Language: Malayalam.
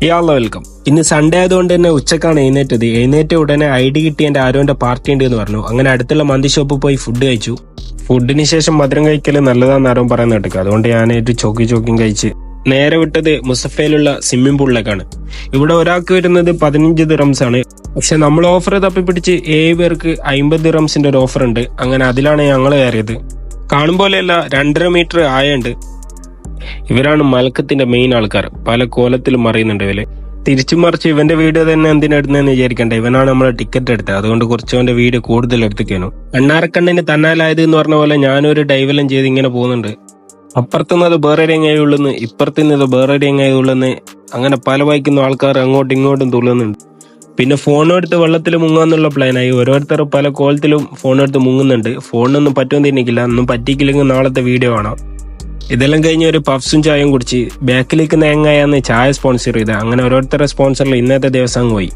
വെൽക്കം. ഇന്ന് സൺഡേ ആയതുകൊണ്ട് തന്നെ ഉച്ചക്കാണ് എഴുന്നേറ്റ ഉടനെ ID കിട്ടി എന്റെ ആരോന്റെ പാർട്ടി ഉണ്ട് എന്ന് പറഞ്ഞു. അങ്ങനെ അടുത്തുള്ള മന്തി ഷോപ്പിൽ പോയി ഫുഡ് കഴിച്ചു. ഫുഡിന് ശേഷം മധുരം കഴിക്കല് നല്ലതാന്ന് ആരോ പറയുന്ന കേട്ടു. അതുകൊണ്ട് ഞാനേറ്റ് ചോക്കിയും കഴിച്ച് നേരെ വിട്ടത് മുസഫയിലുള്ള സ്വിമ്മിംഗ് പൂളിലേക്കാണ്. ഇവിടെ ഒരാൾക്ക് വരുന്നത് 15 ദിറംസ് ആണ്. പക്ഷെ നമ്മൾ ഓഫർ തപ്പിപ്പിടിച്ച് 7 പേർക്ക് 50 ദിറംസിന്റെ ഒരു ഓഫർ ഉണ്ട്. അങ്ങനെ അതിലാണ് ഞങ്ങൾ കയറിയത്. കാണുമ്പോലെയല്ല 2.5 മീറ്റർ ആയുണ്ട്. ഇവരാണ് മലക്കത്തിന്റെ മെയിൻ ആൾക്കാർ. പല കോലത്തിലും മറിയുന്നുണ്ട് ഇവര്. തിരിച്ചു മറിച്ച് ഇവന്റെ വീഡിയോ തന്നെ എന്തിനെടുന്നെന്ന് വിചാരിക്കണ്ട. ഇവനാണ് നമ്മളെ ടിക്കറ്റ് എടുത്തത്. അതുകൊണ്ട് കുറച്ചവന്റെ വീഡിയോ കൂടുതൽ എടുത്തേക്കാനു. അണ്ണാരക്കണ്ണിന് തന്നാലായത് എന്ന് പറഞ്ഞ പോലെ ഞാനൊരു ഡൈവെല്ലാം ചെയ്ത് ഇങ്ങനെ പോകുന്നുണ്ട്. അപ്പുറത്തുനിന്നത് വേറൊരെങ്ങായുള്ളെന്ന്, ഇപ്പുറത്തുനിന്നത് വേറൊരെങ്ങായുള്ളെന്ന്, അങ്ങനെ പല വായിക്കുന്ന ആൾക്കാർ അങ്ങോട്ടും ഇങ്ങോട്ടും തുള്ളുന്നുണ്ട്. പിന്നെ ഫോണെടുത്ത് വെള്ളത്തിൽ മുങ്ങാന്നുള്ള പ്ലാനായി. ഓരോരുത്തർ പല കോലത്തിലും ഫോണെടുത്ത് മുങ്ങുന്നുണ്ട്. ഫോണിനൊന്നും പറ്റുമെന്ന് തിന്നിക്കില്ല. ഒന്നും പറ്റിക്കില്ലെങ്കിൽ നാളത്തെ വീഡിയോ കാണാം. ഇതെല്ലാം കഴിഞ്ഞ് ഒരു പഫ്സും ചായയും കുടിച്ച് ബാക്കിലേക്ക് നേങ്ങായാന്ന് ചായ സ്പോൺസർ ചെയ്ത. അങ്ങനെ ഓരോരുത്തരുടെ സ്പോൺസറിൽ ഇന്നത്തെ ദിവസം പോയി.